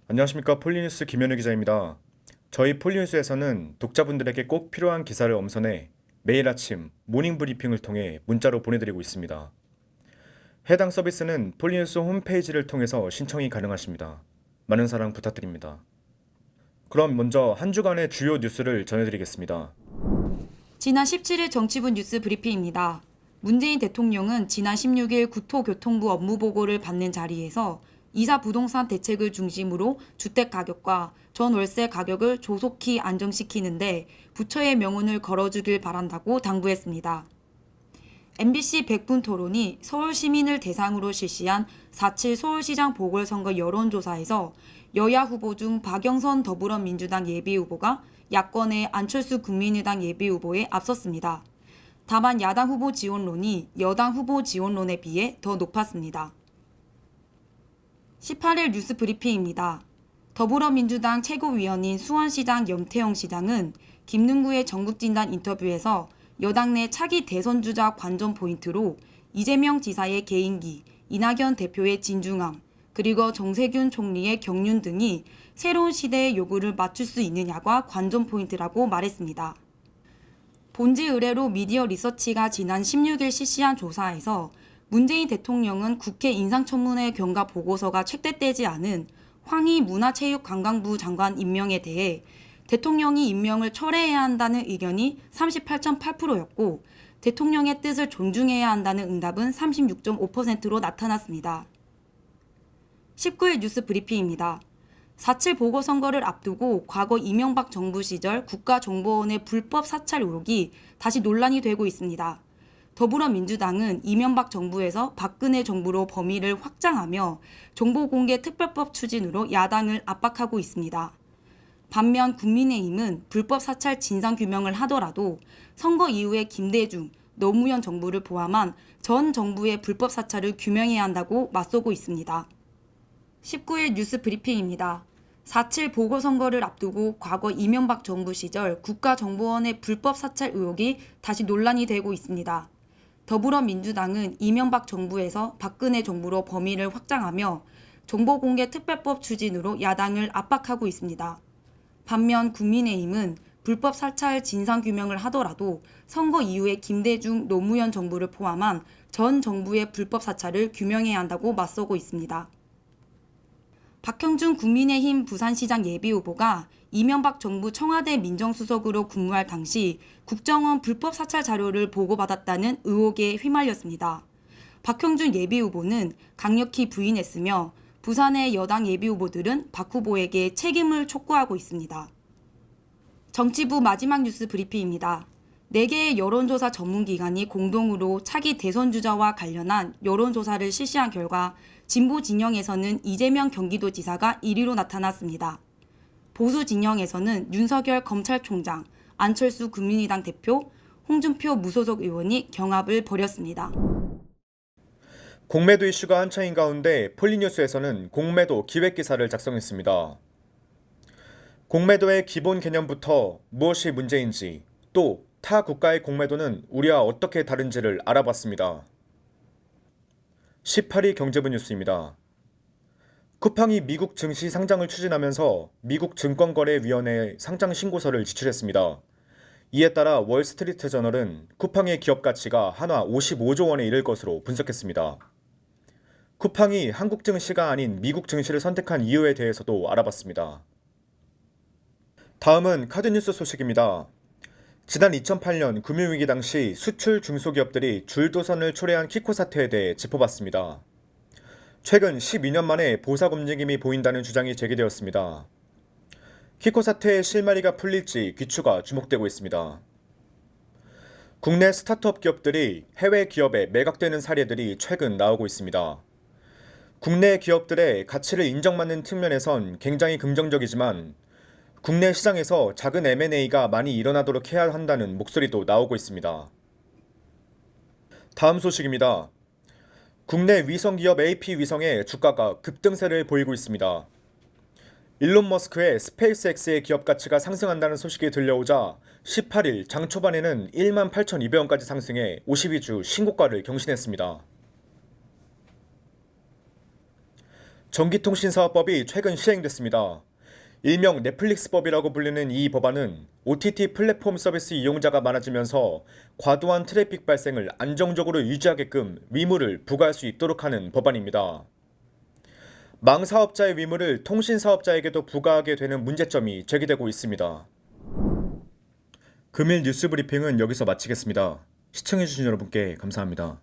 안녕하십니까. 폴리뉴스 김현우 기자입니다. 저희 폴리뉴스에서는 독자분들에게 꼭 필요한 기사를 엄선해 매일 아침 모닝 브리핑을 통해 문자로 보내드리고 있습니다. 해당 서비스는 폴리뉴스 홈페이지를 통해서 신청이 가능하십니다. 많은 사랑 부탁드립니다. 그럼 먼저 한 주간의 주요 뉴스를 전해드리겠습니다. 지난 17일 정치부 뉴스 브리핑입니다. 문재인 대통령은 지난 16일 국토교통부 업무보고를 받는 자리에서 이사 부동산 대책을 중심으로 주택 가격과 전월세 가격을 조속히 안정시키는데 부처의 명운을 걸어주길 바란다고 당부했습니다. MBC 100분 토론이 서울 시민을 대상으로 실시한 4.7 서울시장 보궐선거 여론조사에서 여야 후보 중 박영선 더불어민주당 예비후보가 야권의 안철수 국민의당 예비후보에 앞섰습니다. 다만 야당 후보 지원론이 여당 후보 지원론에 비해 더 높았습니다. 18일 뉴스 브리핑입니다. 더불어민주당 최고위원인 수원시장 염태영 시장은 김능구의 전국진단 인터뷰에서 여당 내 차기 대선주자 관전 포인트로 이재명 지사의 개인기, 이낙연 대표의 진중함, 그리고 정세균 총리의 경륜 등이 새로운 시대의 요구를 맞출 수 있느냐가 관전 포인트라고 말했습니다. 본지 의뢰로 미디어 리서치가 지난 16일 실시한 조사에서 문재인 대통령은 국회 인사청문회 경과 보고서가 채택되지 않은 황희 문화체육관광부 장관 임명에 대해 대통령이 임명을 철회해야 한다는 의견이 38.8%였고 대통령의 뜻을 존중해야 한다는 응답은 36.5%로 나타났습니다. 19일 뉴스 브리핑입니다. 4.7 보궐선거를 앞두고 과거 이명박 정부 시절 국가정보원의 불법 사찰 의혹이 다시 논란이 되고 있습니다. 더불어민주당은 이명박 정부에서 박근혜 정부로 범위를 확장하며 정보공개 특별법 추진으로 야당을 압박하고 있습니다. 반면 국민의힘은 불법 사찰 진상규명을 하더라도 선거 이후에 김대중, 노무현 정부를 포함한 전 정부의 불법 사찰을 규명해야 한다고 맞서고 있습니다. 19일 뉴스 브리핑입니다. 4.7 보궐선거를 앞두고 과거 이명박 정부 시절 국가정보원의 불법 사찰 의혹이 다시 논란이 되고 있습니다. 더불어민주당은 이명박 정부에서 박근혜 정부로 범위를 확장하며 정보공개 특별법 추진으로 야당을 압박하고 있습니다. 반면 국민의힘은 불법 사찰 진상규명을 하더라도 선거 이후에 김대중, 노무현 정부를 포함한 전 정부의 불법 사찰을 규명해야 한다고 맞서고 있습니다. 박형준 국민의힘 부산시장 예비후보가 이명박 정부 청와대 민정수석으로 근무할 당시 국정원 불법 사찰 자료를 보고받았다는 의혹에 휘말렸습니다. 박형준 예비후보는 강력히 부인했으며 부산의 여당 예비후보들은 박 후보에게 책임을 촉구하고 있습니다. 정치부 마지막 뉴스 브리핑입니다. 4개의 여론조사 전문기관이 공동으로 차기 대선주자와 관련한 여론조사를 실시한 결과 진보 진영에서는 이재명 경기도지사가 1위로 나타났습니다. 보수 진영에서는 윤석열 검찰총장, 안철수 국민의당 대표, 홍준표 무소속 의원이 경합을 벌였습니다. 공매도 이슈가 한창인 가운데 폴리뉴스에서는 공매도 기획기사를 작성했습니다. 공매도의 기본 개념부터 무엇이 문제인지 또 타 국가의 공매도는 우리와 어떻게 다른지를 알아봤습니다. 18일 경제부 뉴스입니다. 쿠팡이 미국 증시 상장을 추진하면서 미국 증권거래위원회에 상장 신고서를 지출했습니다. 이에 따라 월스트리트 저널은 쿠팡의 기업 가치가 한화 55조 원에 이를 것으로 분석했습니다. 쿠팡이 한국 증시가 아닌 미국 증시를 선택한 이유에 대해서도 알아봤습니다. 다음은 카드뉴스 소식입니다. 지난 2008년 금융위기 당시 수출 중소기업들이 줄도선을 초래한 키코 사태에 대해 짚어봤습니다. 최근 12년 만에 보상 움직임이 보인다는 주장이 제기되었습니다. 키코 사태의 실마리가 풀릴지 귀추가 주목되고 있습니다. 국내 스타트업 기업들이 해외 기업에 매각되는 사례들이 최근 나오고 있습니다. 국내 기업들의 가치를 인정받는 측면에선 굉장히 긍정적이지만 국내 시장에서 작은 M&A가 많이 일어나도록 해야 한다는 목소리도 나오고 있습니다. 다음 소식입니다. 국내 위성기업 AP위성의 주가가 급등세를 보이고 있습니다. 일론 머스크의 스페이스X의 기업 가치가 상승한다는 소식이 들려오자 18일 장 초반에는 18,200원까지 상승해 52주 신고가를 경신했습니다. 전기통신사업법이 최근 시행됐습니다. 일명 넷플릭스법이라고 불리는 이 법안은 OTT 플랫폼 서비스 이용자가 많아지면서 과도한 트래픽 발생을 안정적으로 유지하게끔 위무를 부과할 수 있도록 하는 법안입니다. 망사업자의 위무를 통신사업자에게도 부과하게 되는 문제점이 제기되고 있습니다. 금일 뉴스 브리핑은 여기서 마치겠습니다. 시청해주신 여러분께 감사합니다.